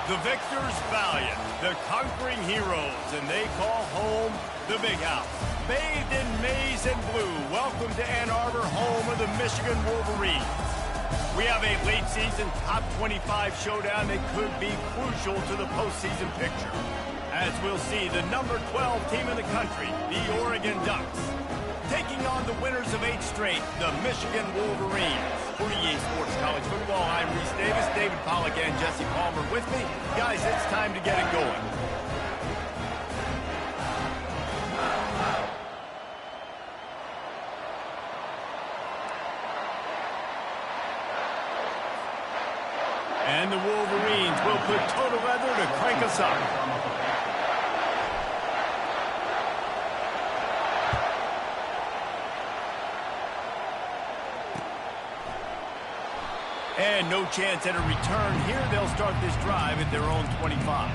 The victors valiant, the conquering heroes, and they call home the Big House. Bathed in maize and blue, welcome to Ann Arbor, home of the Michigan Wolverines. We have a late-season top 25 showdown that could be crucial to the postseason picture. As we'll see, the number 12 team in the country, the Oregon Ducks, taking on the winners of 8 straight, the Michigan Wolverines. For EA Sports College Football, I'm Reese Davis, David Pollack, and Jesse Palmer with me. Guys, it's time to get it going. And the Wolverines will put total leather to crank us up. And no chance at a return here. They'll start this drive at their own 25.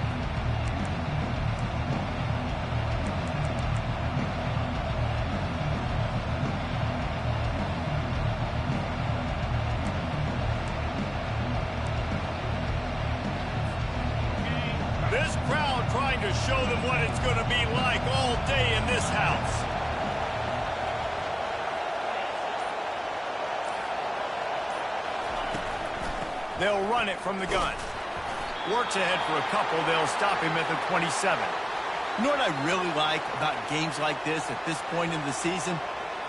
This crowd trying to show them what it's going to be like all day in this house. They'll run it from the gun. Works ahead for a couple. They'll stop him at the 27. You know what I really like about games like this at this point in the season?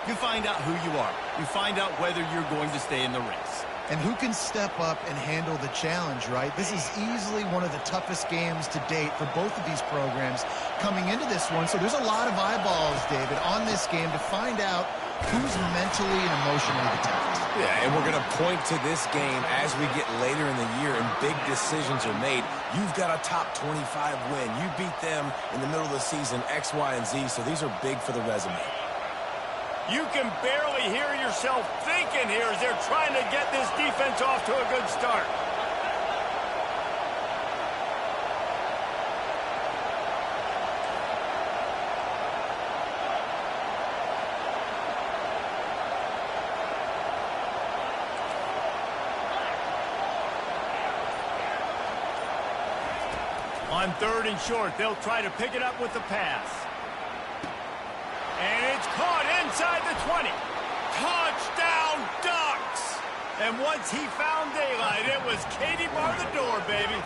You find out who you are. You find out whether you're going to stay in the race. And who can step up and handle the challenge, right? This is easily one of the toughest games to date for both of these programs coming into this one. So there's a lot of eyeballs, David, on this game to find out who's mentally and emotionally the toughest. Yeah, and we're going to point to this game as we get later in the year and big decisions are made. You've got a top 25 win. You beat them in the middle of the season, X, Y, and Z, so these are big for the resume. You can barely hear yourself thinking here as they're trying to get this defense off to a good start. On 3rd and short, they'll try to pick it up with the pass. And it's caught inside the 20. Touchdown, Ducks! And once he found daylight, it was Katie bar the door, baby.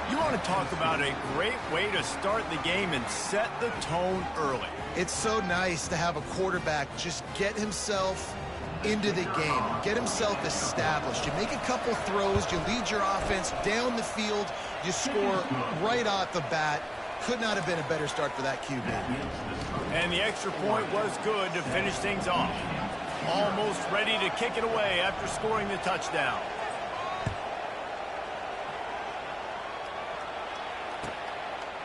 You want to talk about a great way to start the game and set the tone early. It's so nice to have a quarterback just get himself into the game, get himself established. You make a couple throws, you lead your offense down the field, you score right off the bat. Could not have been a better start for that QB. And the extra point was good to finish things off. Almost ready to kick it away after scoring the touchdown.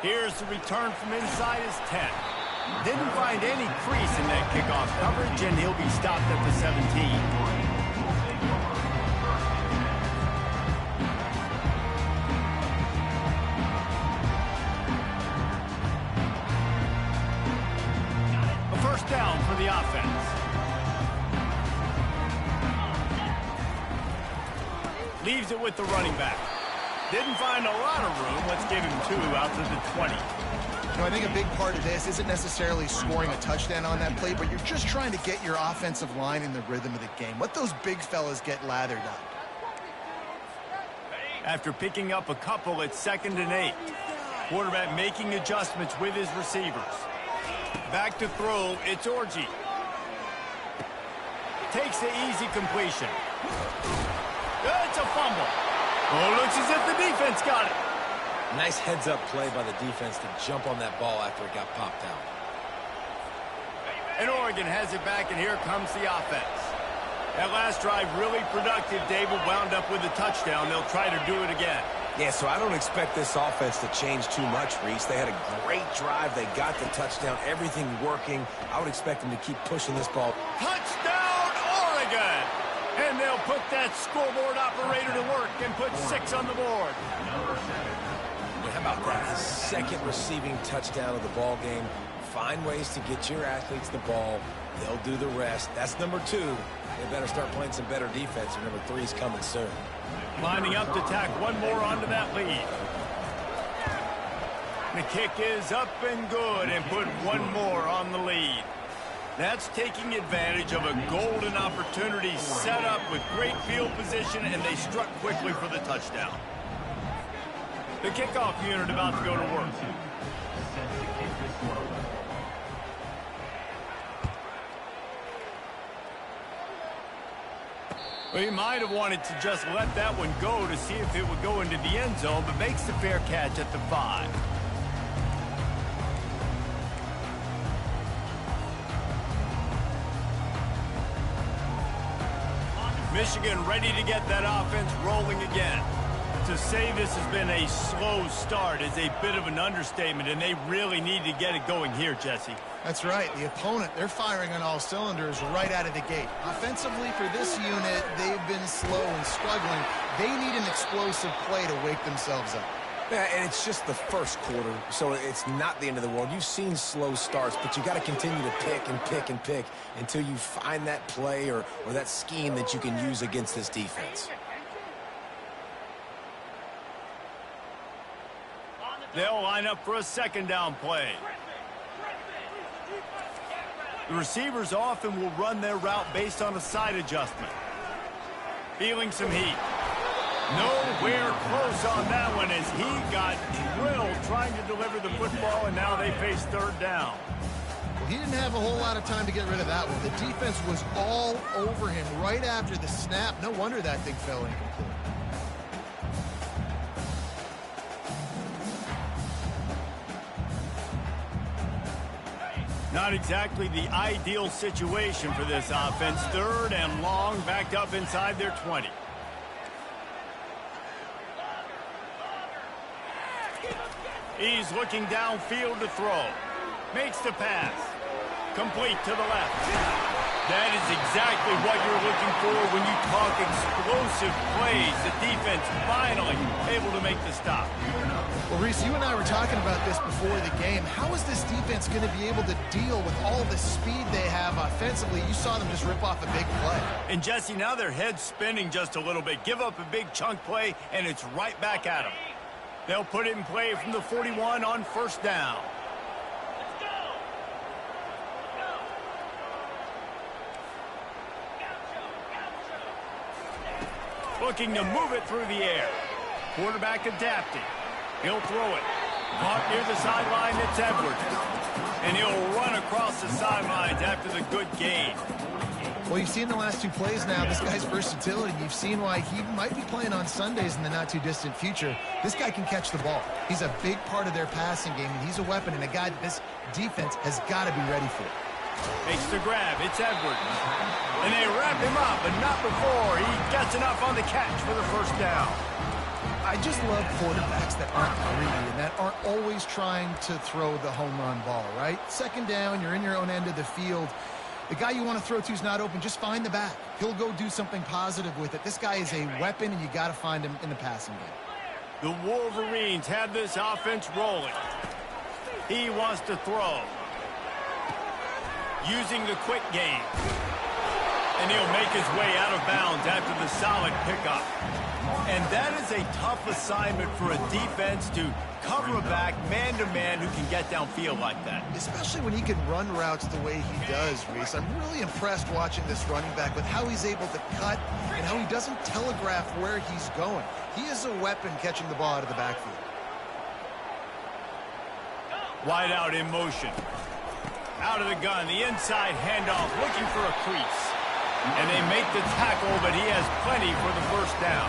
Here's the return from inside his 10. Didn't find any crease in that kickoff coverage, and he'll be stopped at the 17. Down for the offense. Leaves it with the running back. Didn't find a lot of room. Let's give him 2 out to the 20. You know, I think a big part of this isn't necessarily scoring a touchdown on that play, but you're just trying to get your offensive line in the rhythm of the game. Let those big fellas get lathered up. After picking up a couple at 2nd and 8. Quarterback making adjustments with his receivers. Back to throw, it's Orji. Takes the easy completion. It's a fumble. Oh, looks as if the defense got it. Nice heads-up play by the defense to jump on that ball after it got popped out. And Oregon has it back, and here comes the offense. That last drive really productive. David wound up with a touchdown. They'll try to do it again. Yeah, so I don't expect this offense to change too much, Reese. They had a great drive. They got the touchdown. Everything working. I would expect them to keep pushing this ball. Touchdown, Oregon! And they'll put that scoreboard operator to work and put 6 on the board. How about that? Second receiving touchdown of the ball game. Find ways to get your athletes the ball. They'll do the rest. That's number 2. They better start playing some better defense. Number 3's coming soon. Lining up to tack one more onto that lead. The kick is up and good and put one more on the lead. That's taking advantage of a golden opportunity set up with great field position, and they struck quickly for the touchdown. The kickoff unit about to go to work. Well, he might have wanted to just let that one go to see if it would go into the end zone, but makes the fair catch at the 5. Michigan ready to get that offense rolling again. To say this has been a slow start is a bit of an understatement, and they really need to get it going here, Jesse. That's right. The opponent, they're firing on all cylinders right out of the gate. Offensively, for this unit, they've been slow and struggling. They need an explosive play to wake themselves up. Yeah, and it's just the first quarter, so it's not the end of the world. You've seen slow starts, but you got to continue to pick and pick and pick until you find that play or that scheme that you can use against this defense. They'll line up for a second down play. The receivers often will run their route based on a side adjustment. Feeling some heat. Nowhere close on that one as he got drilled trying to deliver the football, and now they face third down. Well, he didn't have a whole lot of time to get rid of that one. The defense was all over him right after the snap. No wonder that thing fell incomplete. Not exactly the ideal situation for this offense. Third and long, backed up inside their 20. He's looking downfield to throw. Makes the pass. Complete to the left. That is exactly what you're looking for when you talk explosive plays. The defense finally able to make the stop. Well, Reese, you and I were talking about this before the game. How is this defense going to be able to deal with all the speed they have offensively? You saw them just rip off a big play. And, Jesse, now their head's spinning just a little bit. Give up a big chunk play, and it's right back at them. They'll put it in play from the 41 on first down. Looking to move it through the air. Quarterback adapting. He'll throw it. Caught near the sideline, it's Edwards. And he'll run across the sidelines after the good gain. Well, you've seen the last two plays now, this guy's versatility. You've seen why he might be playing on Sundays in the not-too-distant future. This guy can catch the ball. He's a big part of their passing game, and he's a weapon and a guy that this defense has got to be ready for. Makes the grab. It's Edwards. And they wrap him up, but not before he gets enough on the catch for the first down. I just love quarterbacks that aren't greedy and that aren't always trying to throw the home run ball, right? Second down, you're in your own end of the field. The guy you want to throw to is not open. Just find the back. He'll go do something positive with it. This guy is a weapon, and you got to find him in the passing game. The Wolverines have this offense rolling. He wants to throw. Using the quick game. And he'll make his way out of bounds after the solid pickup. And that is a tough assignment for a defense to cover a back man-to-man who can get downfield like that. Especially when he can run routes the way he does, Reese. I'm really impressed watching this running back with how he's able to cut and how he doesn't telegraph where he's going. He is a weapon catching the ball out of the backfield. Wide out in motion. Out of the gun, the inside handoff, looking for a crease. And they make the tackle, but he has plenty for the first down.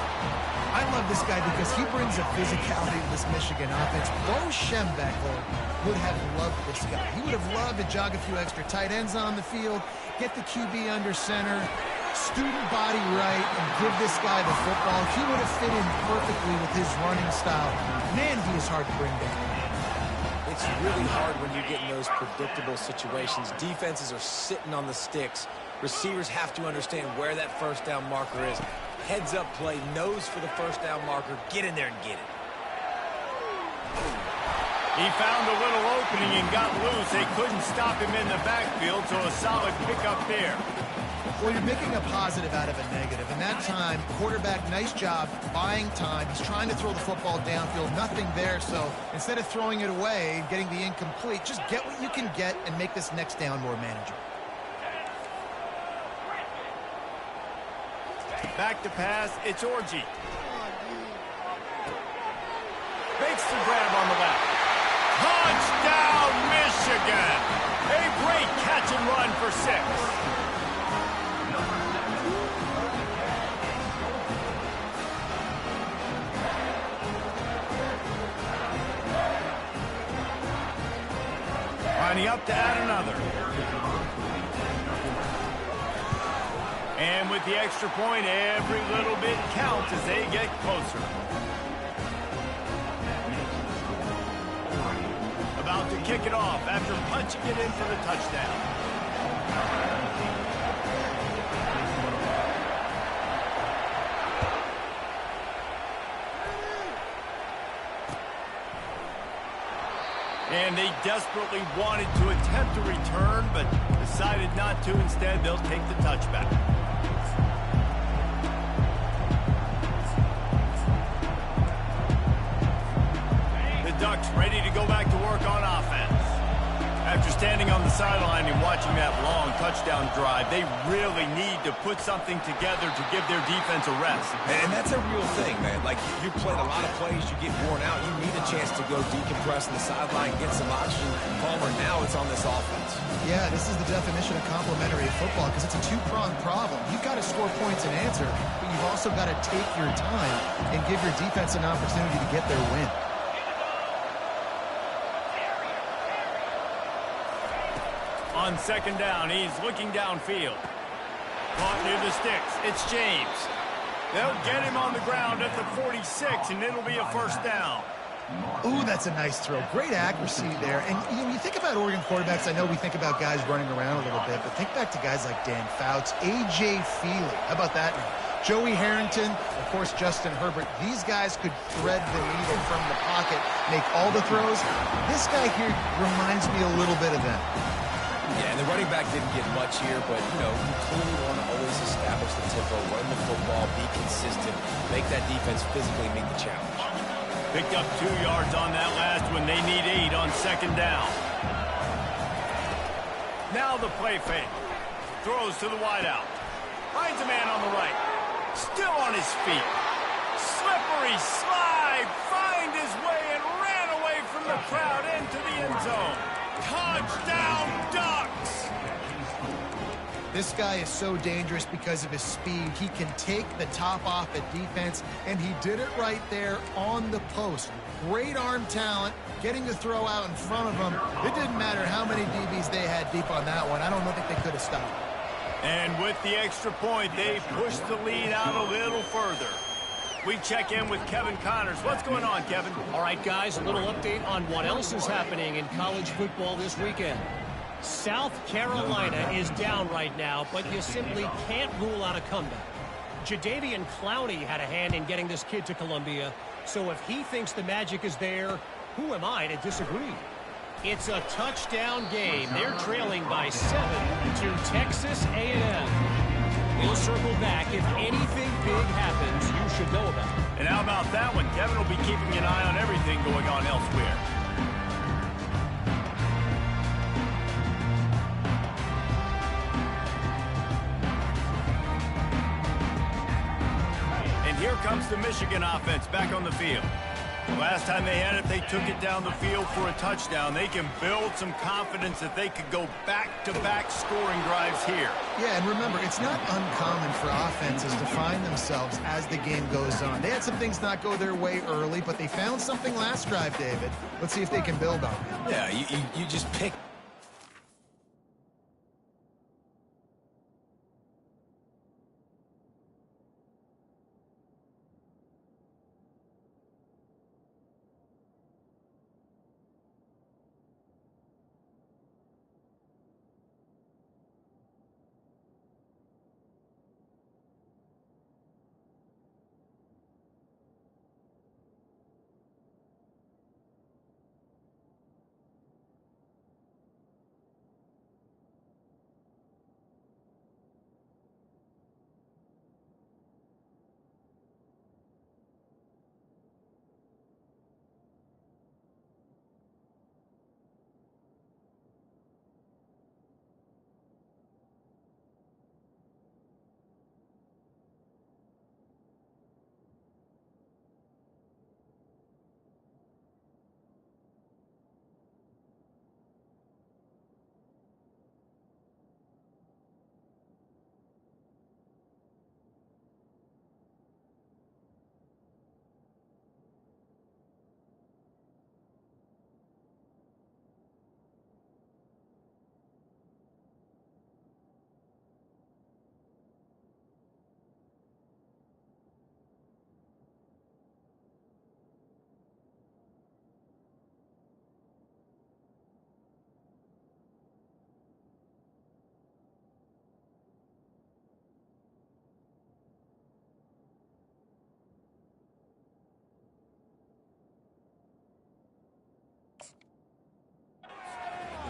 I love this guy because he brings a physicality to this Michigan offense. Bo Schembechler would have loved this guy. He would have loved to jog a few extra tight ends on the field, get the QB under center, student body right, and give this guy the football. He would have fit in perfectly with his running style. Man, he is hard to bring down. It's really hard when you get in those predictable situations. Defenses are sitting on the sticks. Receivers have to understand where that first down marker is. Heads up play, nose for the first down marker. Get in there and get it. He found a little opening and got loose. They couldn't stop him in the backfield, so a solid pickup there. Well, you're making a positive out of a negative. And that time, quarterback, nice job buying time. He's trying to throw the football downfield. Nothing there. So instead of throwing it away and getting the incomplete, just get what you can get and make this next down more manageable. Back to pass, it's Orji. Makes the grab on the left. Touchdown, Michigan! A great catch and run for 6. Lining up to add another. And with the extra point, every little bit counts as they get closer. About to kick it off after punching it in for the touchdown. And they desperately wanted to attempt a return, but decided not to. Instead, they'll take the touchback. Ducks ready to go back to work on offense. After standing on the sideline and watching that long touchdown drive, they really need to put something together to give their defense a rest. And that's a real thing, man. Like, you played a lot of plays, you get worn out. You need a chance to go decompress on the sideline, get some oxygen. Palmer, now it's on this offense. Yeah, this is the definition of complementary football because it's a two-pronged problem. You've got to score points and answer, but you've also got to take your time and give your defense an opportunity to get their win. On second down, he's looking downfield. Caught near the sticks. It's James. They'll get him on the ground at the 46, and it'll be a first down. Ooh, that's a nice throw. Great accuracy there. And you think about Oregon quarterbacks, I know we think about guys running around a little bit, but think back to guys like Dan Fouts, A.J. Feely. How about that name? Joey Harrington, of course, Justin Herbert. These guys could thread the needle from the pocket, make all the throws. This guy here reminds me a little bit of them. Yeah, and the running back didn't get much here, but, you know, you clearly want to always establish the tempo, run the football, be consistent, make that defense physically meet the challenge. Picked up 2 yards on that last one. They need 8 on second down. Now the play fake. Throws to the wideout. Finds a man on the right. Still on his feet. Slippery slide. Find his way and ran away from the crowd into the end zone. Touchdown, Ducks! This guy is so dangerous because of his speed. He can take the top off at defense, and he did it right there on the post. Great arm talent, getting the throw out in front of him. It didn't matter how many DBs they had deep on that one. I don't think they could have stopped. And with the extra point, they pushed the lead out a little further. We check in with Kevin Connors. What's going on, Kevin? All right, guys, a little update on what else is happening in college football this weekend. South Carolina is down right now, but you simply can't rule out a comeback. Jadeveon Clowney had a hand in getting this kid to Columbia, so if he thinks the magic is there, who am I to disagree? It's a touchdown game. They're trailing by 7 to Texas A&M. We'll circle back. If anything big happens, you should know about it. And how about that one? Kevin will be keeping an eye on everything going on elsewhere. And here comes the Michigan offense back on the field. The last time they had it, they took it down the field for a touchdown. They can build some confidence that they could go back-to-back scoring drives here. Yeah, and remember, it's not uncommon for offenses to find themselves as the game goes on. They had some things not go their way early, but they found something last drive, David. Let's see if they can build on it. Yeah, you just pick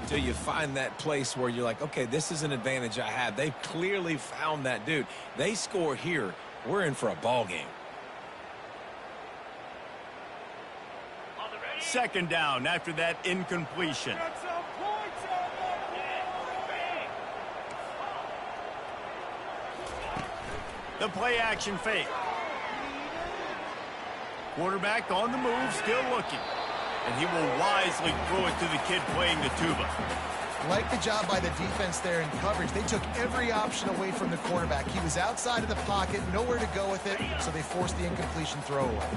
till you find that place where you're like, okay, this is an advantage I have. They've clearly found that dude. They score here, we're in for a ball game. Second down after that incompletion. The play action fake. Quarterback on the move, still looking. And he will wisely throw it to the kid playing the tuba. Like the job by the defense there in coverage. They took every option away from the quarterback. He was outside of the pocket, nowhere to go with it, so they forced the incompletion throwaway.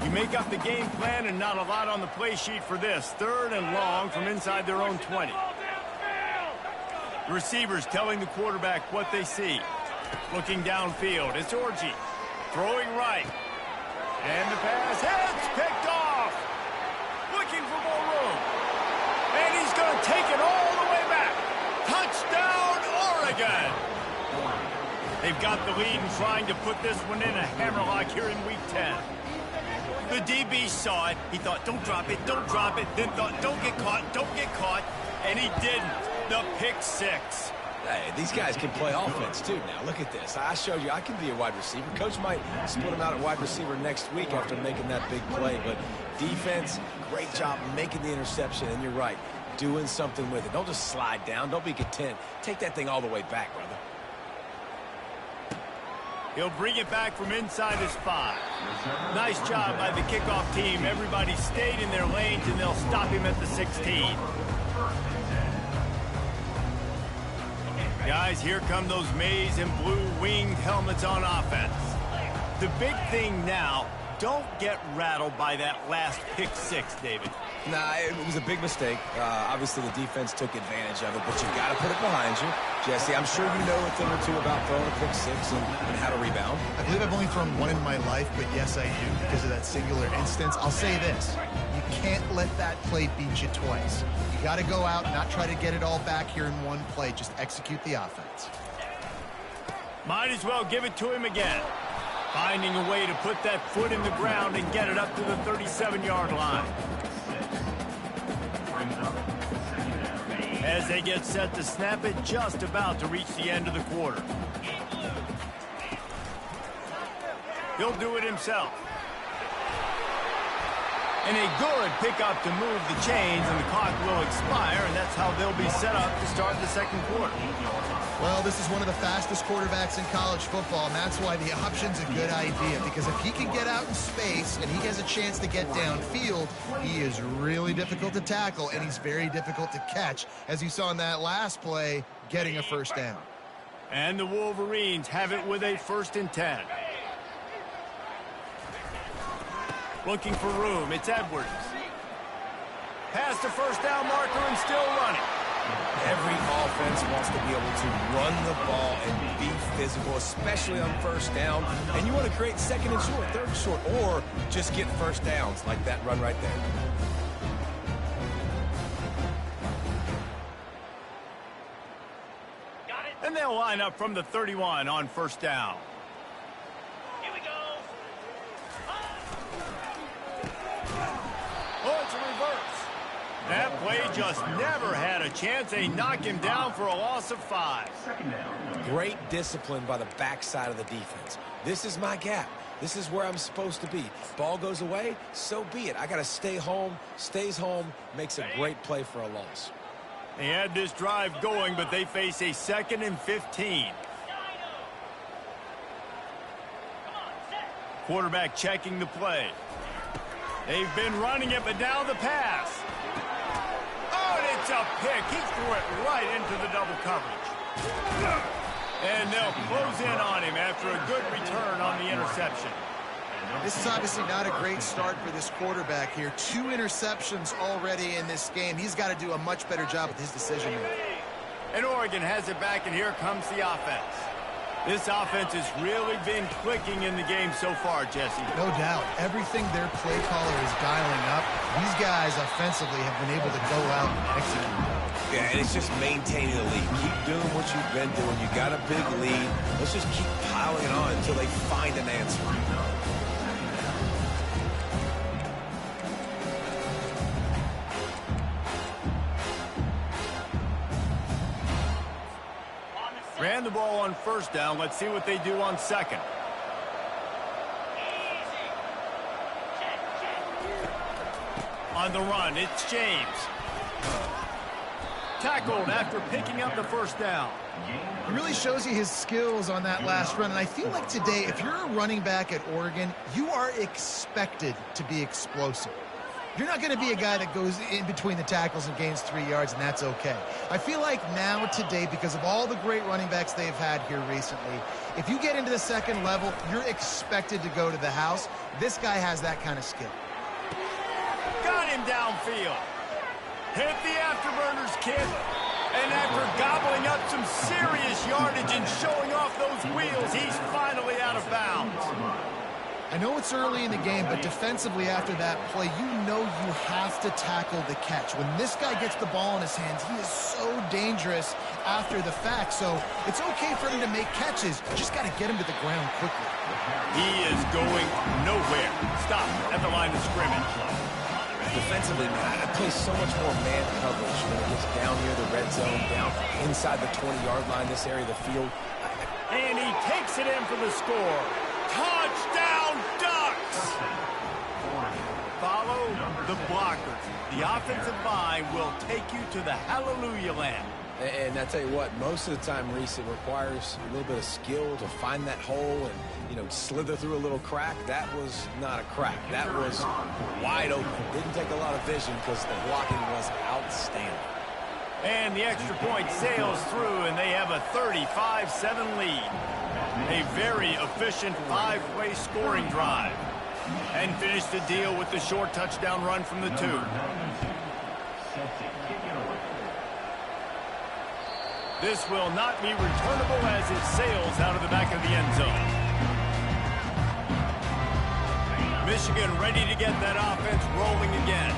You make up the game plan and not a lot on the play sheet for this. 3rd and long from inside their own 20. The receivers telling the quarterback what they see. Looking downfield, it's Orji. Throwing right. And the pass hits, picked off. Looking for more room. And he's going to take it all the way back. Touchdown, Oregon. They've got the lead and trying to put this one in a hammerlock here in week 10. The DB saw it. He thought, don't drop it, don't drop it. Then thought, don't get caught, don't get caught. And he didn't. The pick 6. Hey, these guys can play offense, too. Now, look at this. I showed you I can be a wide receiver. Coach might split him out at wide receiver next week after making that big play. But defense, great job making the interception. And you're right, doing something with it. Don't just slide down. Don't be content. Take that thing all the way back, brother. He'll bring it back from inside his 5. Nice job by the kickoff team. Everybody stayed in their lanes, and they'll stop him at the 16. Guys, here come those maize and blue winged helmets on offense. The big thing now, don't get rattled by that last pick 6, David. Nah, it was a big mistake. Obviously, the defense took advantage of it, but you got to put it behind you. Jesse, I'm sure you know a thing or two about throwing a pick 6 and how to rebound. I believe I've only thrown one in my life, but yes, I do because of that singular instance. I'll say this. You can't let that play beat you twice. You got to go out and not try to get it all back here in one play. Just execute the offense. Might as well give it to him again. Finding a way to put that foot in the ground and get it up to the 37-yard line. As they get set to snap it, just about to reach the end of the quarter. He'll do it himself. And a good pickup to move the chains, and the clock will expire, and that's how they'll be set up to start the second quarter. Well, this is one of the fastest quarterbacks in college football, and that's why the option's a good idea, because if he can get out in space and he has a chance to get downfield, he is really difficult to tackle, and he's very difficult to catch, as you saw in that last play, getting a first down. And the Wolverines have it with a 1st and 10. Looking for room, it's Edwards. Past the first down marker and still running. Every offense wants to be able to run the ball and be physical, especially on first down. And you want to create 2nd and short, 3rd and short, or just get first downs like that run right there. And they'll line up from the 31 on first down. Here we go. Oh, it's a reverse. That play just never had a chance. They knock him down for a loss of 5. Great discipline by the backside of the defense. This is my gap. This is where I'm supposed to be. Ball goes away, so be it. I got to stay home, stays home, makes a great play for a loss. They had this drive going, but they face a 2nd and 15. Quarterback checking the play. They've been running it, but now the pass. Oh, and it's a pick. He threw it right into the double coverage. And they'll close in on him after a good return on the interception. This is obviously not a great start for this quarterback here. 2 interceptions already in this game. He's got to do a much better job with his decision-making. And Oregon has it back, and here comes the offense. This offense has really been clicking in the game so far, Jesse. No doubt. Everything their play caller is dialing up, these guys offensively have been able to go out and execute. Yeah, and it's just maintaining the lead. Keep doing what you've been doing. You got a big lead. Let's just keep piling it on until they find an answer. Ran the ball on first down. Let's see what they do on second. On the run, it's James. Tackled after picking up the first down. He really shows you his skills on that last run, and I feel like today, if you're a running back at Oregon, you are expected to be explosive. You're not going to be a guy that goes in between the tackles and gains 3 yards, and that's okay. I feel like now today, because of all the great running backs they've had here recently, if you get into the second level, you're expected to go to the house. This guy has that kind of skill. Got him downfield. Hit the afterburners, kid. And after gobbling up some serious yardage and showing off those wheels, he's finally out of bounds. I know it's early in the game, but defensively after that play, you know you have to tackle the catch. When this guy gets the ball in his hands, he is so dangerous after the fact. So it's okay for him to make catches. You just got to get him to the ground quickly. He is going nowhere. Stop at the line of scrimmage. Defensively, man, I play so much more man coverage when it gets down near the red zone, down inside the 20-yard line, this area of the field. And he takes it in for the score. Touchdown, Ducks! Follow the blockers. The offensive line will take you to the hallelujah land. And I tell you what, most of the time, Reese, it requires a little bit of skill to find that hole and, slither through a litrough crack. That was not a crack. That was wide open. Didn't take a lot of vision because the blocking was outstanding. And the extra point sails through, and they have a 35-7 lead. A very efficient 5-play scoring drive. And finish the deal with the short touchdown run from the 2. This will not be returnable as it sails out of the back of the end zone. Michigan ready to get that offense rolling again.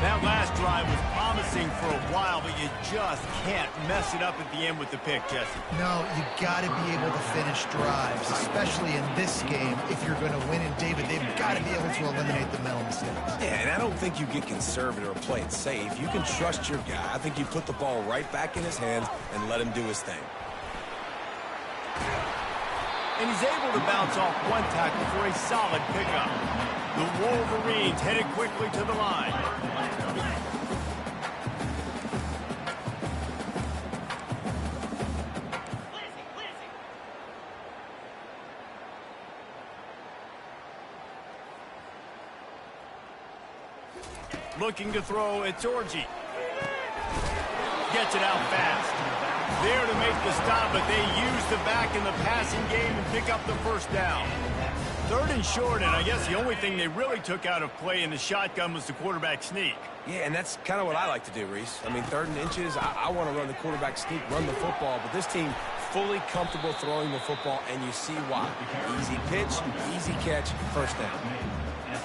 That last drive was promising for a while, but you just can't mess it up at the end with the pick, Jesse. No, you got to be able to finish drives, especially in this game. If you're going to win, and David, they've got to be able to eliminate the mental mistakes. Yeah, and I don't think you get conservative or play it safe. You can trust your guy. I think you put the ball right back in his hands and let him do his thing. And he's able to bounce off one tackle for a solid pickup. The Wolverines headed quickly to the line. Looking to throw, it's Orji. Gets it out fast. There to make the stop, but they use the back in the passing game and pick up the first down. 3rd and short, and I guess the only thing they really took out of play in the shotgun was the quarterback sneak. Yeah, and that's kind of what I like to do, Reese. I mean, 3rd and inches, I want to run the quarterback sneak, run the football, but this team fully comfortable throwing the football, and you see why. Easy pitch, easy catch, first down.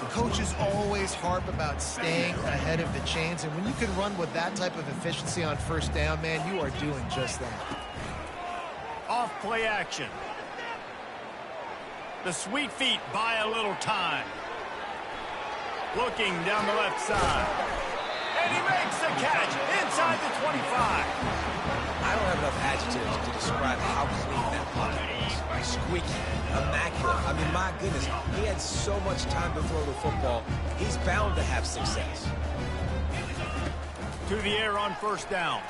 Coaches always harp about staying ahead of the chains, and when you can run with that type of efficiency on first down, man, you are doing just that. Off play action. The sweet feet buy a little time. Looking down the left side. And he makes the catch inside the 25. I don't have enough adjectives to describe how clean that pocket was. Squeaky, immaculate. I mean, my goodness, he had so much time to throw the football. He's bound to have success. To the air on first down.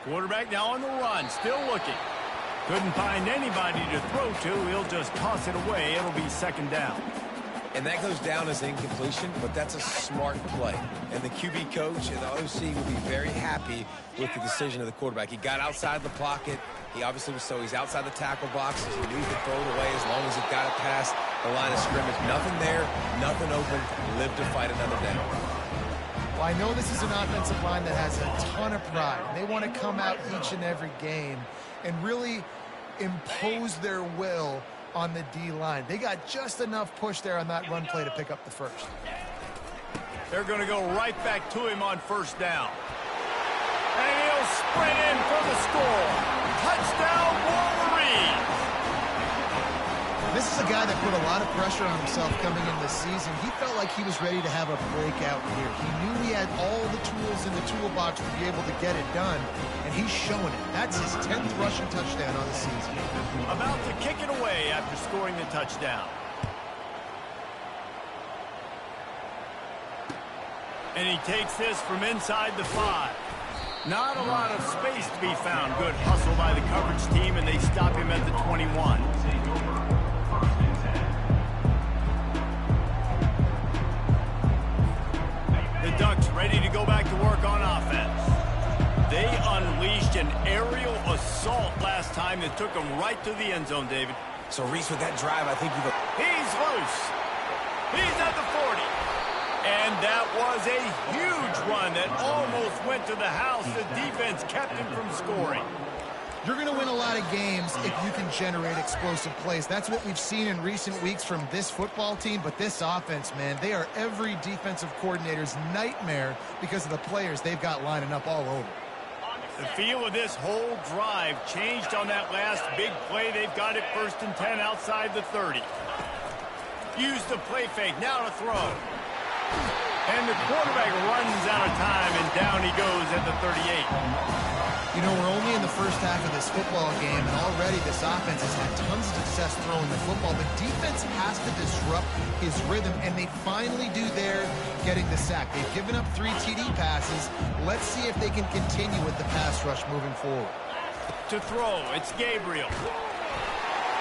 Quarterback now on the run, still looking. Couldn't find anybody to throw to. He'll just toss it away. It'll be second down. And that goes down as incompletion, but that's a smart play. And the QB coach and the OC will be very happy with the decision of the quarterback. He got outside the pocket. He obviously was he's outside the tackle box. He knew he could throw it away as long as he got it past the line of scrimmage. Nothing there, nothing open. Live to fight another day. Well, I know this is an offensive line that has a ton of pride. They want to come out each and every game and really impose their will on the D-line. They got just enough push there on that run play to pick up the first. They're going to go right back to him on first down. And he'll sprint in for the score. Touchdown, Wolverines! This is a guy that put a lot of pressure on himself coming into the season. He felt like he was ready to have a breakout year. He knew he had all the tools in the toolbox to be able to get it done, and he's showing it. That's his 10th rushing touchdown on the season. About to kick it away after scoring the touchdown. And he takes this from inside the 5. Not a lot of space to be found. Good hustle by the coverage team, and they stop him at the 21. The Ducks ready to go back to work on offense. They unleashed an aerial assault last time that took them right to the end zone, David. So, Reese, with that drive, I think you've... He's loose. He's at the 40. And that was a huge run that almost went to the house. The defense kept him from scoring. You're going to win a lot of games if you can generate explosive plays. That's what we've seen in recent weeks from this football team. But this offense, man, they are every defensive coordinator's nightmare because of the players they've got lining up all over. The feel of this whole drive changed on that last big play. They've got it 1st and 10 outside the 30. Use the play fake. Now to throw. And the quarterback runs out of time, and down he goes at the 38. You know, we're only in the first half of this football game, and already this offense has had tons of success throwing the football. The defense has to disrupt his rhythm, and they finally do there, getting the sack. They've given up 3 TD passes. Let's see if they can continue with the pass rush moving forward. To throw, it's Gabriel.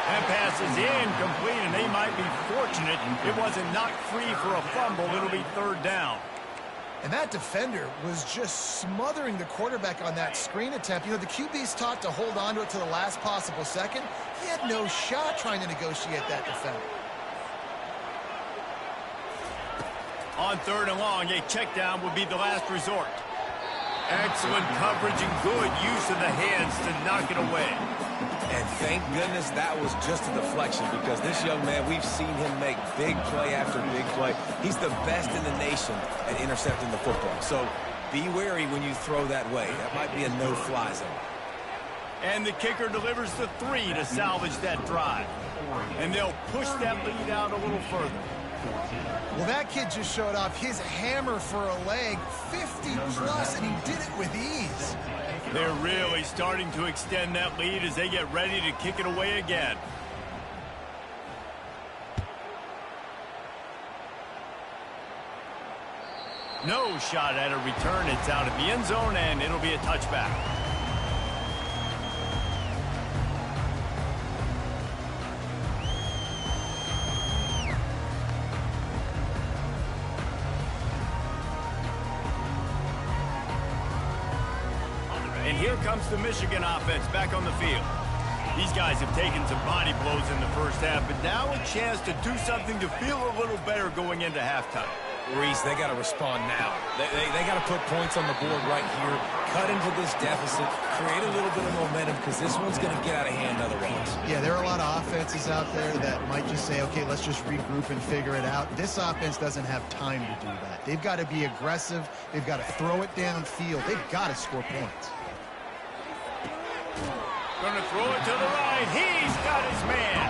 That pass is incomplete, and they might be fortunate it wasn't knocked free for a fumble. It'll be 3rd down. And that defender was just smothering the quarterback on that screen attempt. You know, the QB's taught to hold on to it to the last possible second. He had no shot trying to negotiate that defender. On 3rd and long, a check down would be the last resort. Excellent coverage and good use of the hands to knock it away. And thank goodness that was just a deflection, because this young man, we've seen him make big play after big play. He's the best in the nation at intercepting the football. So be wary when you throw that way. That might be a no-fly zone. And the kicker delivers the 3 to salvage that drive. And they'll push that lead out a little further. Well, that kid just showed off his hammer for a leg, 50+, and he did it with ease. They're really starting to extend that lead as they get ready to kick it away again. No shot at a return. It's out of the end zone, and it'll be a touchback. And here comes the Michigan offense back on the field. These guys have taken some body blows in the first half, but now a chance to do something to feel a little better going into halftime. Reese, they got to respond now. They got to put points on the board right here, cut into this deficit, create a little bit of momentum, because this one's going to get out of hand otherwise. Yeah, there are a lot of offenses out there that might just say, okay, let's just regroup and figure it out. This offense doesn't have time to do that. They've got to be aggressive. They've got to throw it downfield. They've got to score points. Going to throw it to the right. He's got his man.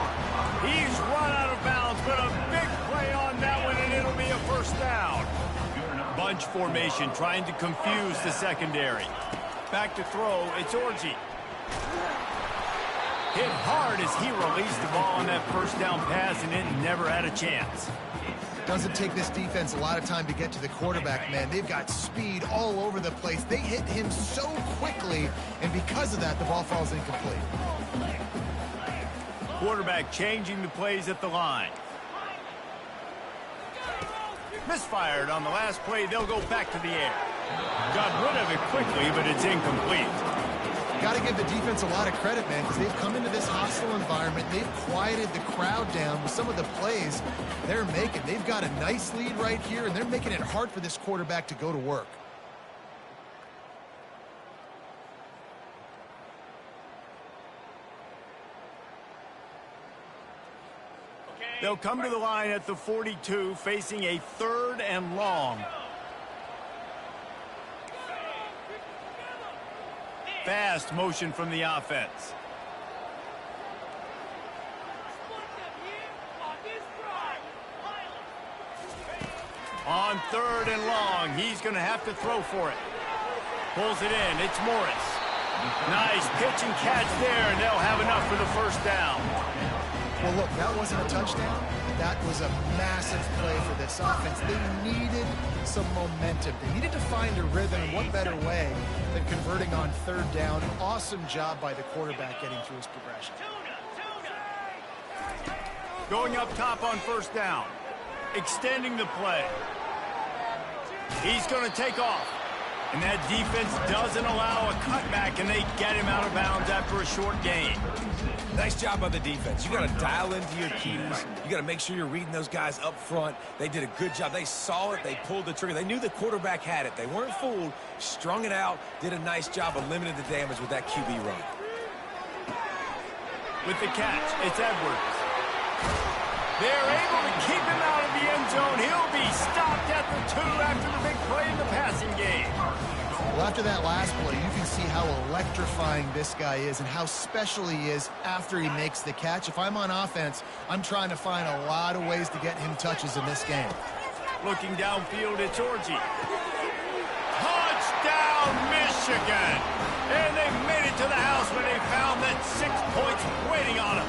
He's run out of bounds, but a big play on that one, and it'll be a 1st down. Bunch formation trying to confuse the secondary. Back to throw. It's Orji. Hit hard as he released the ball on that 1st down pass, and it never had a chance. Doesn't take this defense a lot of time to get to the quarterback, man. They've got speed all over the place. They hit him so quickly, and because of that, the ball falls incomplete. Quarterback changing the plays at the line. Misfired on the last play. They'll go back to the air. Got rid of it quickly, but it's incomplete. Got to give the defense a lot of credit, man, because they've come into this hostile environment. They've quieted the crowd down with some of the plays they're making. They've got a nice lead right here, and they're making it hard for this quarterback to go to work. They'll come to the line at the 42, facing a 3rd and long. Fast motion from the offense. On 3rd and long, he's going to have to throw for it. Pulls it in. It's Morris. Nice pitch and catch there, and they'll have enough for the first down. Well, look, that wasn't a touchdown. That was a massive play for this offense. They needed some momentum. They needed to find a rhythm, and what better way than converting on 3rd down. Awesome job by the quarterback getting through his progression. Going up top on 1st down. Extending the play. He's going to take off. And that defense doesn't allow a cutback, and they get him out of bounds after a short gain. Nice job by the defense. You got to dial into your keys. You got to make sure you're reading those guys up front. They did a good job. They saw it. They pulled the trigger. They knew the quarterback had it. They weren't fooled. Strung it out. Did a nice job of limiting the damage with that QB run. With the catch, it's Edwards. They're able to keep him out of the end zone. He'll be stopped at the 2 after the big play in the passing game. Well, after that last play, you can see how electrifying this guy is and how special he is after he makes the catch. If I'm on offense, I'm trying to find a lot of ways to get him touches in this game. Looking downfield, it's Orji. Touchdown, Michigan! And they made it to the house when they found that 6 points waiting on them.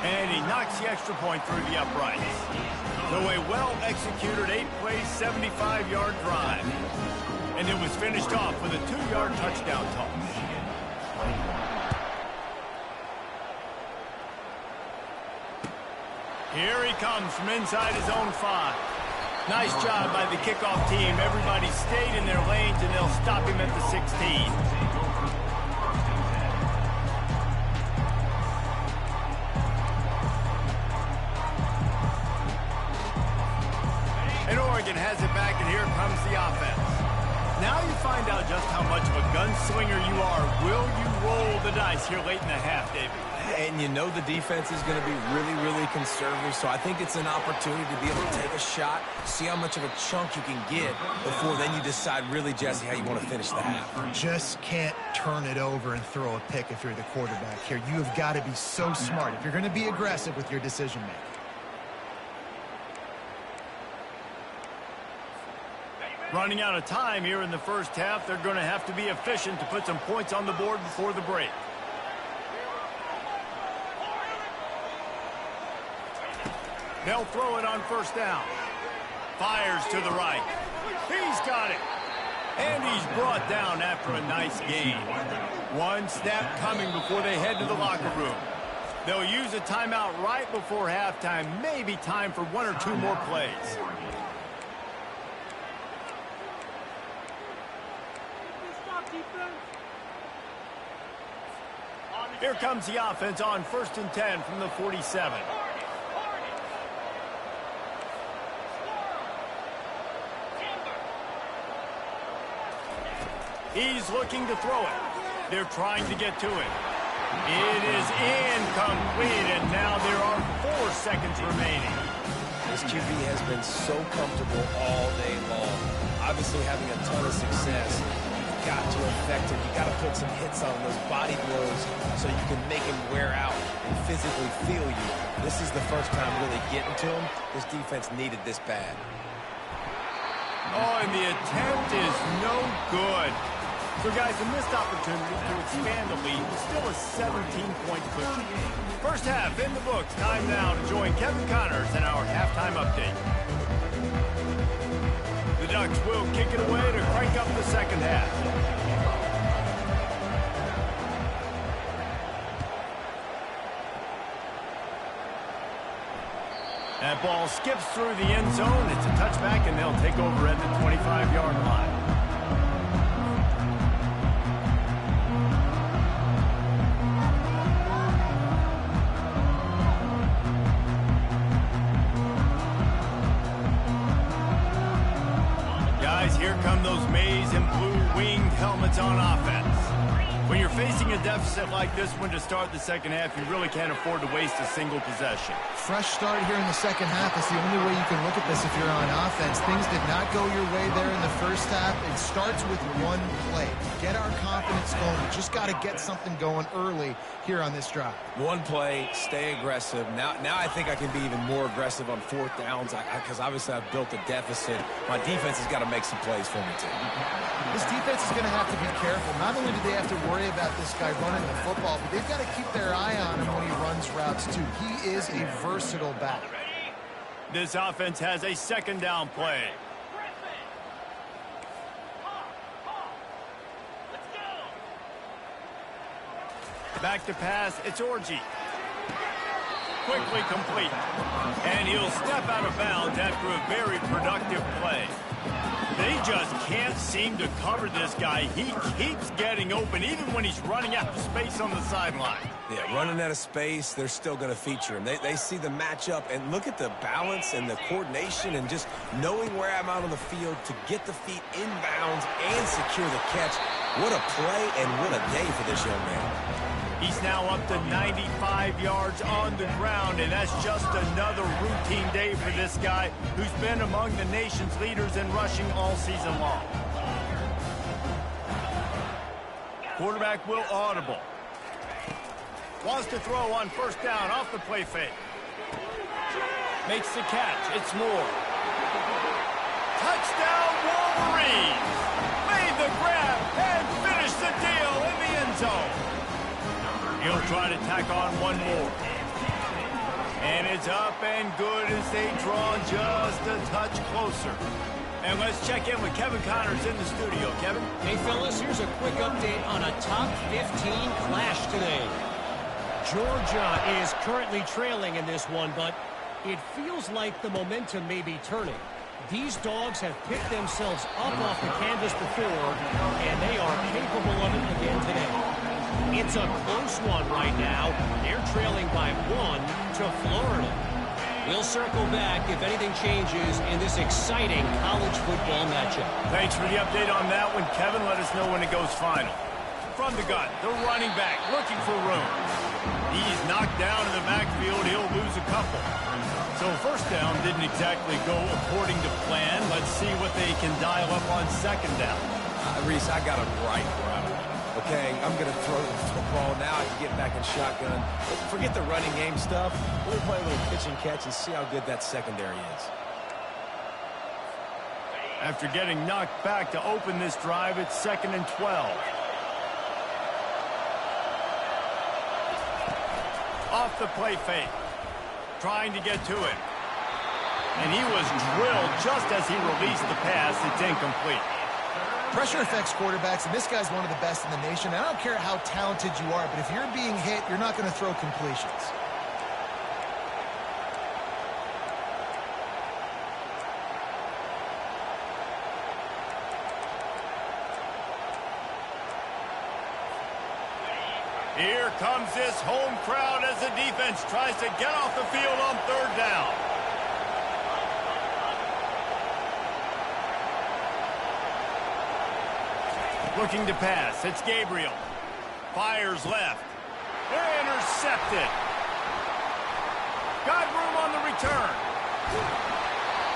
And he knocks the extra point through the uprights. So a well-executed 8-play, 75-yard drive. And it was finished off with a 2-yard touchdown toss. Here he comes from inside his own 5. Nice job by the kickoff team. Everybody stayed in their lanes, and they'll stop him at the 16. And Oregon has it back, and here comes the offense. Now you find out just how much of a gunslinger you are. Will you roll the dice here late in the half, David? And you know the defense is going to be really, really conservative, so I think it's an opportunity to be able to take a shot, see how much of a chunk you can get before then you decide really, Jesse, how you want to finish the half. Just can't turn it over and throw a pick if you're the quarterback here. You have got to be so smart if you're going to be aggressive with your decision-making. Running out of time here in the first half. They're going to have to be efficient to put some points on the board before the break. They'll throw it on 1st down. Fires to the right. He's got it. And he's brought down after a nice gain. One snap coming before they head to the locker room. They'll use a timeout right before halftime. Maybe time for 1 or 2 more plays. Here comes the offense on 1st and 10 from the 47. He's looking to throw it. They're trying to get to it. It is incomplete, and now there are 4 seconds remaining. This QB has been so comfortable all day long. Obviously having a ton of success. You've got to affect him. You've got to put some hits on those body blows so you can make him wear out and physically feel you. This is the first time really getting to him. This defense needed this bad. Oh, and the attempt is no good. So, guys, a missed opportunity to expand the lead. Still a 17-point cushion. First half in the books. Time now to join Kevin Connors in our halftime update. The Ducks will kick it away to crank up the second half. That ball skips through the end zone. It's a touchback, and they'll take over at the 25-yard line. Guys, here come those maize and blue winged helmets on offense. When you're facing a deficit like this one to start the second half, you really can't afford to waste a single possession. Fresh start here in the second half. It's the only way you can look at this if you're on offense. Things did not go your way there in the first half. It starts with one play. Get our confidence going. We just got to get something going early here on this drive. One play, stay aggressive. Now I think I can be even more aggressive on fourth downs because obviously I've built a deficit. My defense has got to make some plays for me, too. This defense is going to have to be careful. Not only do they have to worry about this guy running the football, but they've got to keep their eye on him when he runs routes, too. He is a versatile back. This offense has a second down play. Back to pass, it's Orji. Quickly complete. And he'll step out of bounds after a very productive play. They just can't seem to cover this guy. He keeps getting open, even when he's running out of space on the sideline. Yeah, running out of space, they're still going to feature him. They see the matchup, and look at the balance and the coordination and just knowing where I'm out on the field to get the feet inbounds and secure the catch. What a play and what a day for this young man. He's now up to 95 yards on the ground, and that's just another routine day for this guy who's been among the nation's leaders in rushing all season long. Quarterback will audible. Wants to throw on first down off the play fake. Makes the catch. It's Moore. Touchdown Wolverines! Made the grab and finished the deal in the end zone. He'll try to tack on one more. And it's up and good as they draw just a touch closer. And let's check in with Kevin Connors in the studio. Kevin? Hey, fellas, here's a quick update on a top 15 clash today. Georgia is currently trailing in this one, but it feels like the momentum may be turning. These dogs have picked themselves up off the canvas before, and they are capable of it again today. It's a close one right now. They're trailing by 1 to Florida. We'll circle back if anything changes in this exciting college football matchup. Thanks for the update on that one, Kevin. Let us know when it goes final. From the gun, the running back looking for room. He's knocked down in the backfield. He'll lose a couple. So first down didn't exactly go according to plan. Let's see what they can dial up on second down. Reese, I got him right where I want. Okay, I'm going to throw the football now. I can get back in shotgun. But forget the running game stuff. We'll play a little pitch and catch and see how good that secondary is. After getting knocked back to open this drive, it's 2nd and 12. Off the play fake. Trying to get to it. And he was drilled just as he released the pass. It's incomplete. Pressure affects quarterbacks, and this guy's one of the best in the nation. I don't care how talented you are, but if you're being hit, you're not going to throw completions. Here comes this home crowd as the defense tries to get off the field on third down. Looking to pass. It's Gabriel. Fires left. Intercepted. Got room on the return.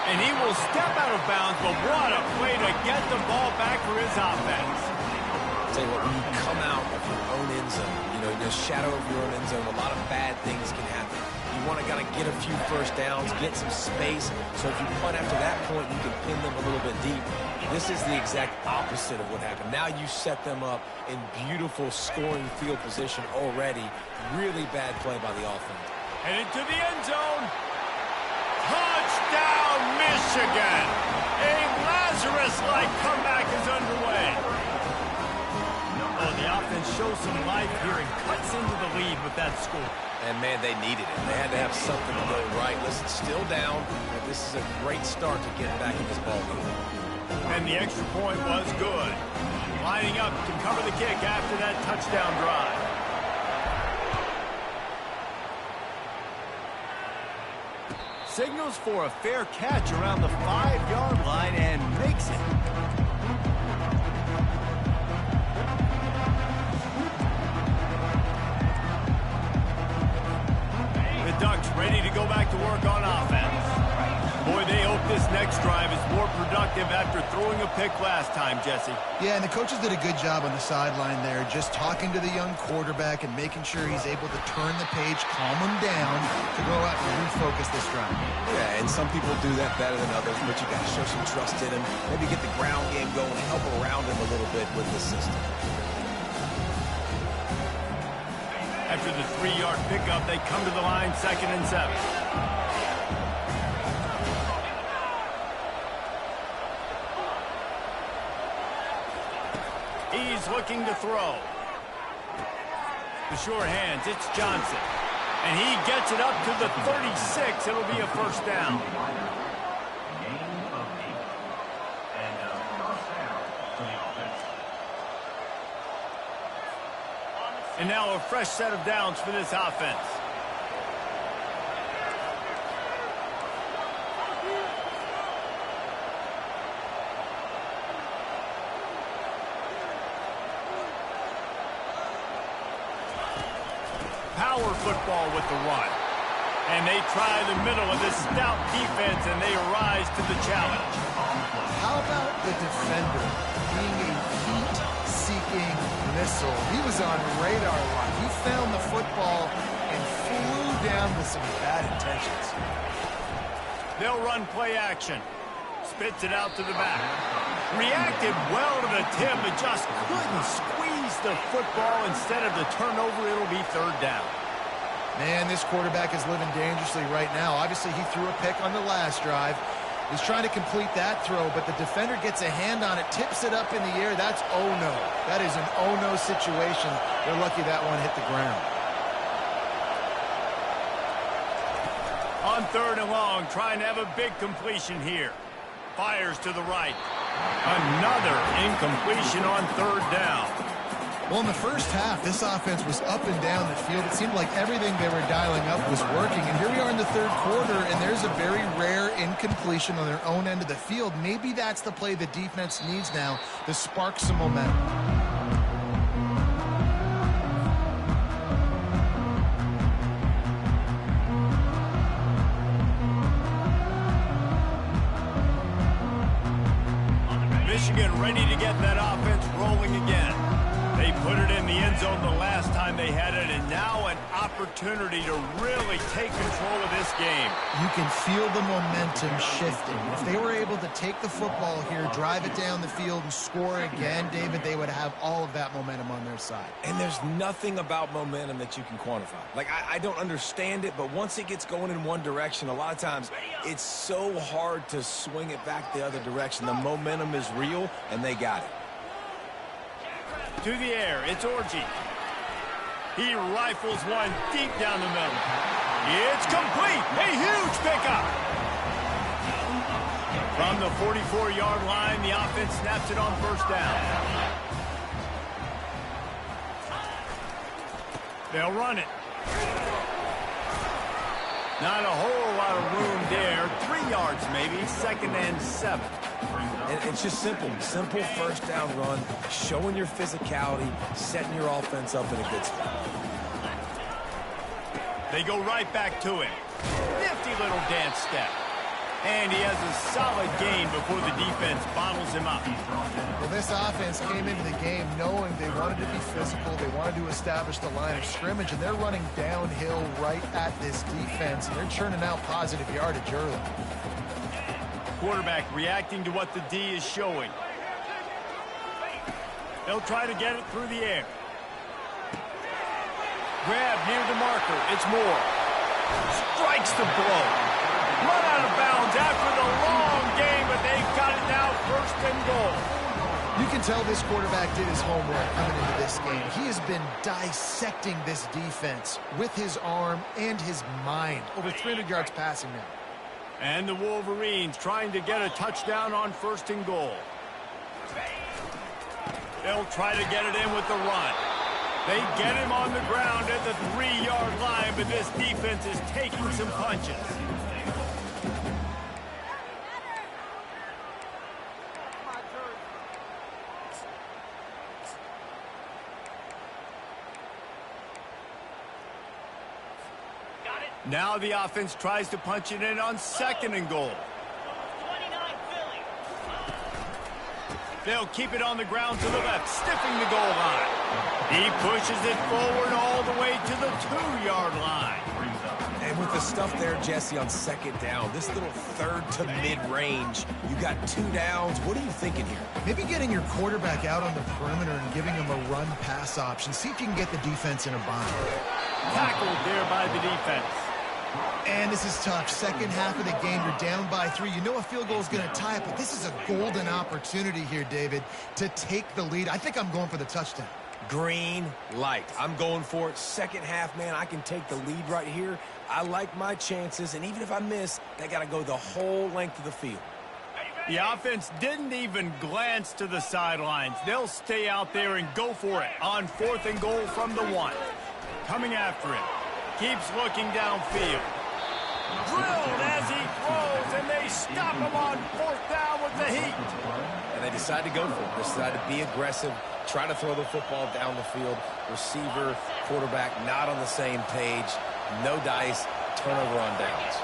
And he will step out of bounds, but what a play to get the ball back for his offense. I'll tell you what, when you come out of your own end zone, in the shadow of your own end zone, a lot of bad things can happen. You want to get a few first downs, get some space, so if you punt after that point, you can pin them a little bit deep. This is the exact opposite of what happened. Now you set them up in beautiful scoring field position already. Really bad play by the offense. And into the end zone. Touchdown, Michigan! A Lazarus-like comeback is underway. Oh, the offense shows some life here and cuts into the lead with that score. And, man, they needed it. They had to have something to go right. Listen, still down, but this is a great start to get back in this ballgame. And the extra point was good. Lining up to cover the kick after that touchdown drive. Signals for a fair catch around the 5-yard line and makes it. go back to work on offense. Boy, they hope this next drive is more productive after throwing a pick last time, Jesse. Yeah, and the coaches did a good job on the sideline there, just talking to the young quarterback and making sure he's able to turn the page, calm him down to go out and refocus this drive. Yeah, and some people do that better than others, but you got to show some trust in him. Maybe get the ground game going, help around him a little bit with the system. After the 3-yard pickup, they come to the line, 2nd and 7. He's looking to throw. The short hands, it's Johnson. And he gets it up to the 36. It'll be a first down. And now a fresh set of downs for this offense. Power football with the run. And they try the middle of this stout defense, and they rise to the challenge. How about the defender being a heat-seeking missile? He was on radar lock. He found the football and flew down with some bad intentions. They'll run play action. Spits it out to the back. Reacted well to the tip, but just couldn't squeeze the football. Instead of the turnover, it'll be 3rd down. Man, this quarterback is living dangerously right now. Obviously, he threw a pick on the last drive. He's trying to complete that throw, but the defender gets a hand on it, tips it up in the air. That's oh-no. That is an oh-no situation. They're lucky that one hit the ground. On 3rd and long, trying to have a big completion here. Fires to the right. Another incompletion on 3rd down. Well, in the first half, this offense was up and down the field. It seemed like everything they were dialing up was working. And here we are in the 3rd quarter, and there's a very rare incompletion on their own end of the field. Maybe that's the play the defense needs now to spark some momentum. Michigan ready to get that offense rolling again. They put it in the end zone the last time they had it, and now an opportunity to really take control of this game. You can feel the momentum shifting. If they were able to take the football here, drive it down the field, and score again, David, they would have all of that momentum on their side. And there's nothing about momentum that you can quantify. Like, I don't understand it, but once it gets going in one direction, a lot of times it's so hard to swing it back the other direction. The momentum is real, and they got it. To the air, it's Orji. He rifles one deep down the middle. It's complete. A huge pickup. From the 44-yard line, the offense snaps it on 1st down. They'll run it. Not a whole lot of room there. 3 yards maybe, 2nd and 7. And it's just simple 1st down run, showing your physicality, setting your offense up in a good spot. They go right back to him. Nifty little dance step. And he has a solid gain before the defense bottles him up. Well, this offense came into the game knowing they wanted to be physical, they wanted to establish the line of scrimmage, and they're running downhill right at this defense, and they're churning out positive yardage early. Quarterback reacting to what the D is showing. They'll try to get it through the air. Grab near the marker. It's Moore. Strikes the blow. Run out of bounds after the long game, but they've got it now 1st and goal. You can tell this quarterback did his homework coming into this game. He has been dissecting this defense with his arm and his mind. Over 300 yards passing now. And the Wolverines trying to get a touchdown on 1st and goal. They'll try to get it in with the run. They get him on the ground at the 3-yard line, but this defense is taking some punches. Got it. Now the offense tries to punch it in on 2nd and goal. 29 Philly. They'll keep it on the ground to the left, stiffing the goal line. He pushes it forward all the way to the 2-yard line. And with the stuff there, Jesse, on 2nd down, this little 3rd to mid-range, you got 2 downs. What are you thinking here? Maybe getting your quarterback out on the perimeter and giving him a run-pass option. See if you can get the defense in a bind. Tackled there by the defense. And this is tough. 2nd half of the game, you're down by 3. You know a field goal is going to tie it, but this is a golden opportunity here, David, to take the lead. I think I'm going for the touchdown. Green light. I'm going for it. 2nd half, man, I can take the lead right here. I like my chances, and even if I miss, they got to go the whole length of the field. The offense didn't even glance to the sidelines. They'll stay out there and go for it on 4th and goal from the 1. Coming after it. Keeps looking downfield. Drilled as he throws, and they stop him on 4th down with the heat. And they decide to go for it. They decide to be aggressive, try to throw the football down the field. Receiver, quarterback, not on the same page. No dice, turnover on downs.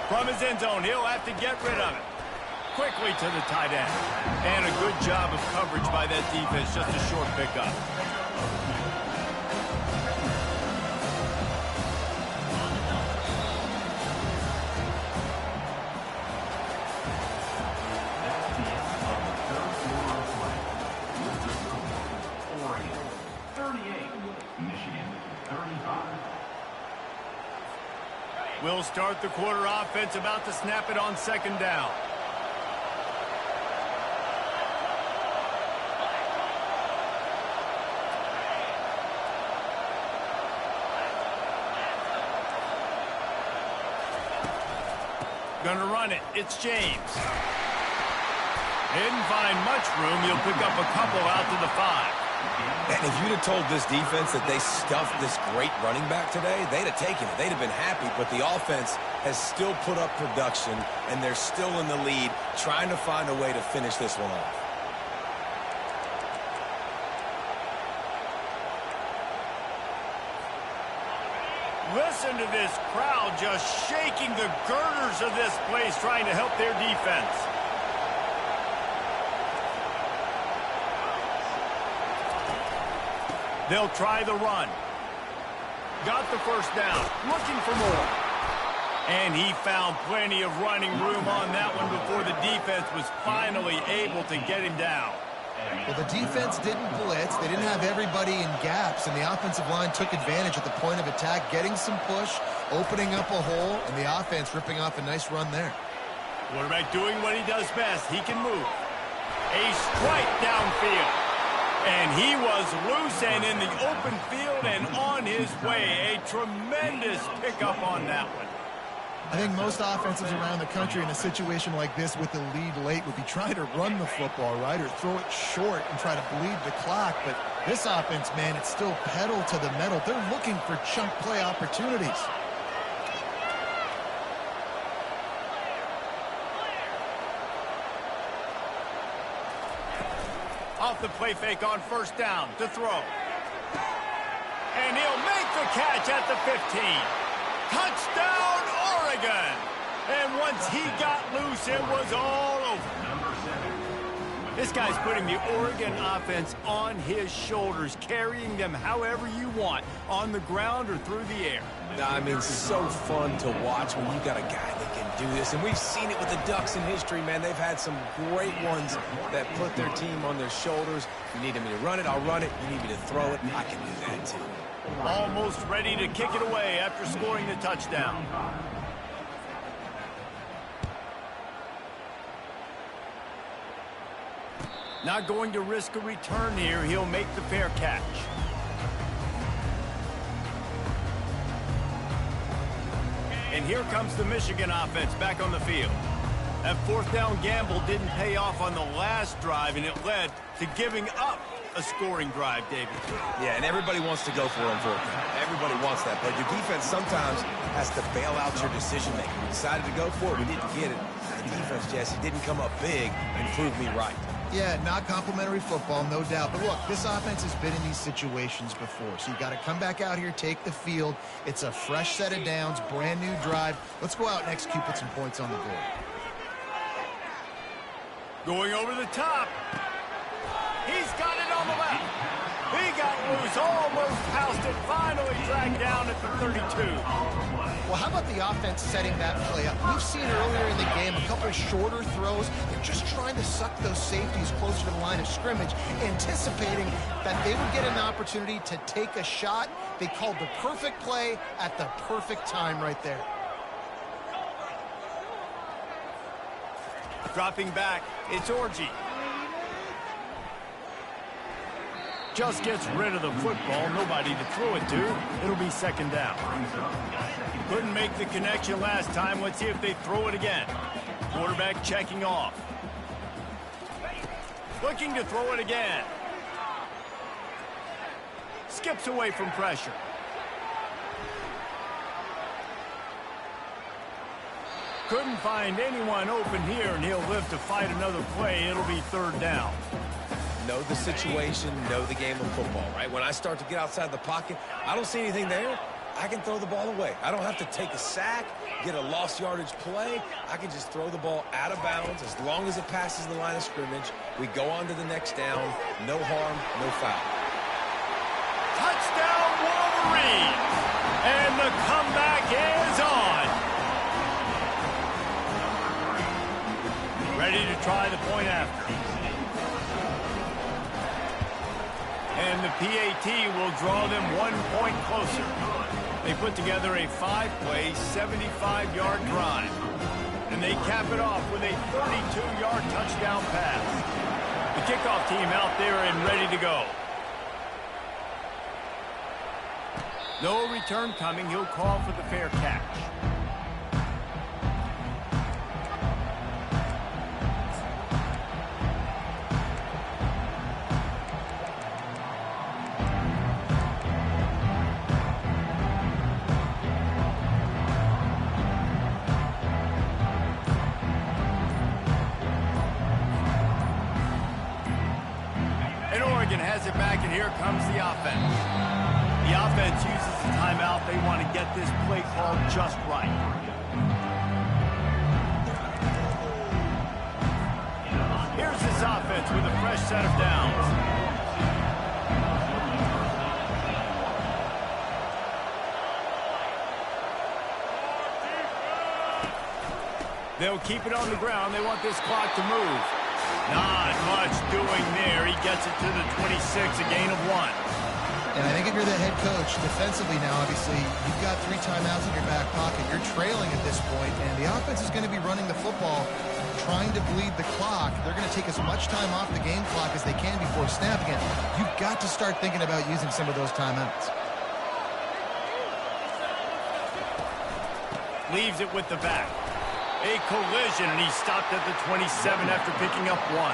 From his end zone, he'll have to get rid of it. Quickly to the tight end. And a good job of coverage by that defense, just a short pickup. We'll start the quarter offense, about to snap it on 2nd down. Gonna run it. It's James. Didn't find much room. He'll pick up a couple out to the 5. And if you'd have told this defense that they stuffed this great running back today, they'd have taken it. They'd have been happy, but the offense has still put up production, and they're still in the lead, trying to find a way to finish this one off. Listen to this crowd just shaking the girders of this place, trying to help their defense. They'll try the run. Got the 1st down. Looking for more. And he found plenty of running room on that one before the defense was finally able to get him down. Well, the defense didn't blitz. They didn't have everybody in gaps, and the offensive line took advantage at the point of attack, getting some push, opening up a hole, and the offense ripping off a nice run there. Quarterback doing what he does best. He can move. A strike downfield. And he was loose and in the open field and on his way. A tremendous pickup on that one. I think most offenses around the country in a situation like this with the lead late would be trying to run the football, right, or throw it short and try to bleed the clock. But this offense, man, it's still pedal to the metal. They're looking for chunk play opportunities. Off the play fake on 1st down to throw. And he'll make the catch at the 15. Touchdown, Oregon! And once he got loose, it was all over. This guy's putting the Oregon offense on his shoulders, carrying them however you want, on the ground or through the air. I mean, so fun to watch when you got a guy that can do this. And we've seen it with the Ducks in history, man. They've had some great ones that put their team on their shoulders. You need me to run it, I'll run it. You need me to throw it, I can do that too. Almost ready to kick it away after scoring the touchdown. Not going to risk a return here. He'll make the fair catch. And here comes the Michigan offense back on the field. That 4th down gamble didn't pay off on the last drive, and it led to giving up a scoring drive, David. Yeah, and everybody wants to go for it on 4th down. Everybody wants that, but your defense sometimes has to bail out your decision-making. We decided to go for it. We didn't get it. The defense, Jesse, didn't come up big and prove me right. Yeah, not complimentary football, no doubt. But look, this offense has been in these situations before. So you got to come back out here, take the field. It's a fresh set of downs, brand new drive. Let's go out and execute, put some points on the board. Going over the top. He's got it on the left. He got loose, almost housed it, finally dragged down at the 32. Well, how about the offense setting that play up? We've seen earlier in the game a couple shorter throws. They're just trying to suck those safeties closer to the line of scrimmage, anticipating that they would get an opportunity to take a shot. They called the perfect play at the perfect time right there. Dropping back, it's Orgy. Just gets rid of the football, nobody to throw it to. It'll be second down. Couldn't make the connection last time. Let's see if they throw it again. Quarterback checking off. Looking to throw it again. Skips away from pressure. Couldn't find anyone open here, and he'll live to fight another play. It'll be third down. Know the situation, know the game of football, right? When I start to get outside the pocket, I don't see anything there. I can throw the ball away. I don't have to take a sack, get a lost yardage play. I can just throw the ball out of bounds as long as it passes the line of scrimmage. We go on to the next down. No harm, no foul. Touchdown, Wolverines! And the comeback is on. Ready to try the point after. And the PAT will draw them 1 point closer. They put together a 5-play, 75-yard drive. And they cap it off with a 32-yard touchdown pass. The kickoff team out there and ready to go. No return coming. He'll call for the fair catch. Oregon has it back, and here comes the offense. The offense uses the timeout. They want to get this play called just right. Here's this offense with a fresh set of downs. They'll keep it on the ground. They want this clock to move. Not much doing there. He gets it to the 26, a gain of 1. And I think if you're the head coach, defensively now, obviously, you've got 3 timeouts in your back pocket. You're trailing at this point, and the offense is going to be running the football, trying to bleed the clock. They're going to take as much time off the game clock as they can before snap again. You've got to start thinking about using some of those timeouts. Leaves it with the back. A collision, and he stopped at the 27 after picking up 1.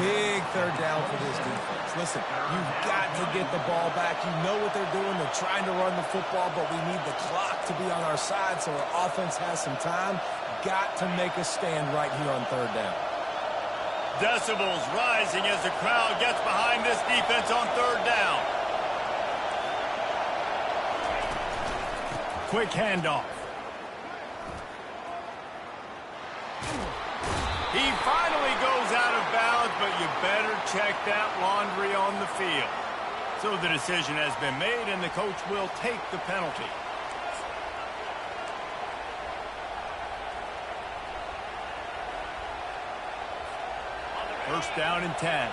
Big third down for this defense. Listen, you've got to get the ball back. You know what they're doing. They're trying to run the football, but we need the clock to be on our side so our offense has some time. Got to make a stand right here on third down. Decibels rising as the crowd gets behind this defense on third down. Quick handoff. He finally goes out of bounds, but you better check that laundry on the field. So the decision has been made, and the coach will take the penalty. First down and 10.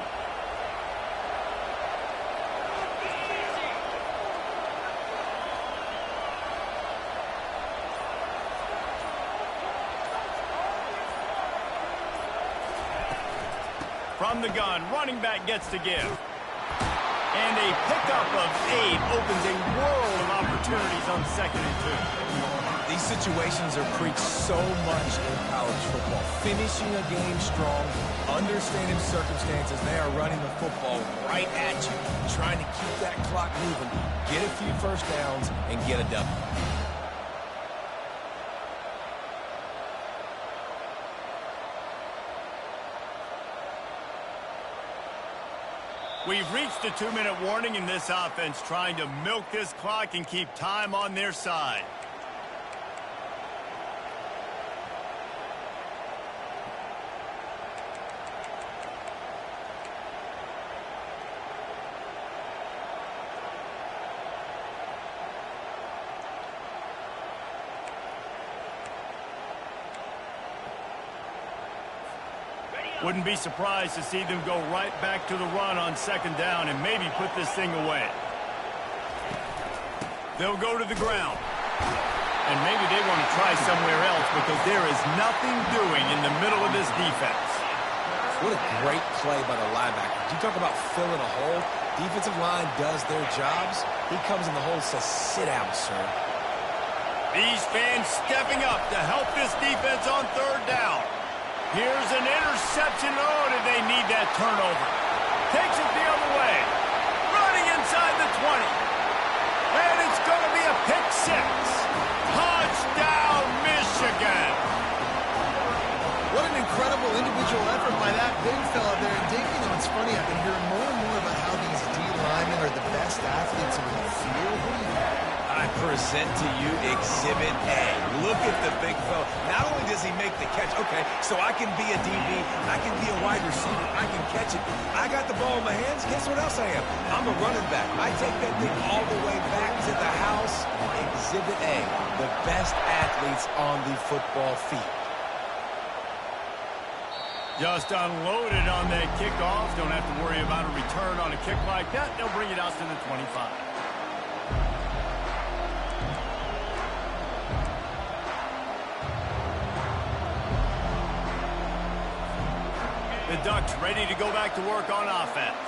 From the gun, running back gets to give. And a pickup of 8 opens a world of opportunities on 2nd and 2. These situations are preached so much in college football. Finishing a game strong, understanding circumstances. They are running the football right at you, trying to keep that clock moving, get a few first downs, and get a W. We've reached the 2-minute warning in this offense, trying to milk this clock and keep time on their side. Wouldn't be surprised to see them go right back to the run on second down and maybe put this thing away. They'll go to the ground. And maybe they want to try somewhere else because there is nothing doing in the middle of this defense. What a great play by the linebacker. You talk about filling a hole. Defensive line does their jobs. He comes in the hole and says, sit down, sir. These fans stepping up to help this defense on third down. Here's an interception. Oh, did they need that turnover? Takes it the other way. Running inside the 20. And it's going to be a pick six. Touchdown, Michigan. What an incredible individual effort by that big fella there. And Dave, you know, it's funny, I've been hearing more and more about how these D linemen are the best athletes in the field. What do you think? I present to you Exhibit A. Look at the big fella. Not only does he make the catch, okay, so I can be a DB, I can be a wide receiver, I can catch it. I got the ball in my hands. Guess what else I am? I'm a running back. I take that thing all the way back to the house. Exhibit A, the best athletes on the football field. Just unloaded on that kickoff. Don't have to worry about a return on a kick like that. They'll bring it out to the 25. The Ducks ready to go back to work on offense.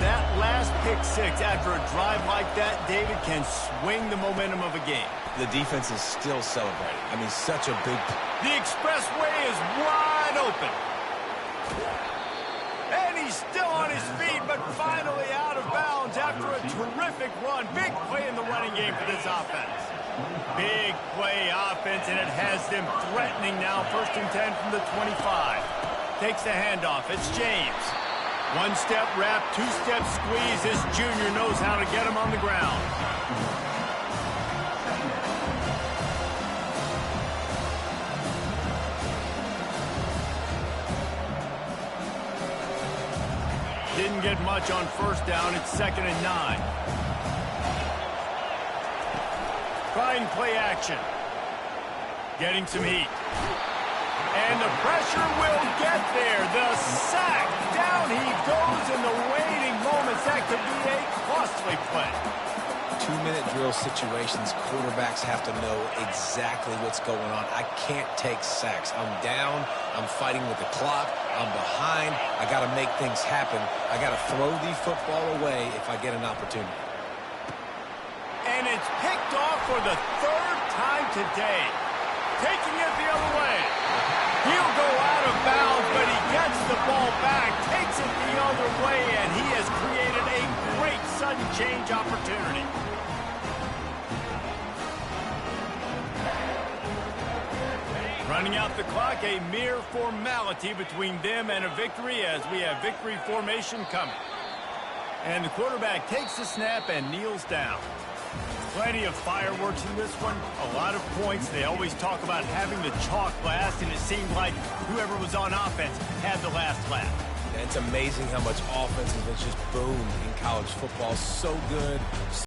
That last pick six after a drive like that, David, can swing the momentum of a game. The defense is still celebrating. I mean, such a big... The expressway is wide open. And he's still on his feet, but finally out of bounds after a terrific run. Big play in the running game for this offense. Big play offense, and it has them threatening now. 1st and 10 from the 25. Takes the handoff. It's James. One-step wrap, two-step squeeze. This junior knows how to get him on the ground. Didn't get much on 1st down. It's 2nd and 9. Trying play action. Getting some heat. And the pressure will get there. The sack. Down he goes in the waiting moments. That could be a costly play. 2-minute drill situations, quarterbacks have to know exactly what's going on. I can't take sacks. I'm down. I'm fighting with the clock. I'm behind. I got to make things happen. I got to throw the football away if I get an opportunity. And it's picked off for the 3rd time today. Taking it the other way. He'll go out of bounds, but he gets the ball back, takes it the other way, and he has created a great sudden change opportunity. Running out the clock, a mere formality between them and a victory as we have victory formation coming. And the quarterback takes the snap and kneels down. Plenty of fireworks in this one, a lot of points. They always talk about having the chalk last, and it seemed like whoever was on offense had the last laugh. It's amazing how much offense has just boomed in college football. So good.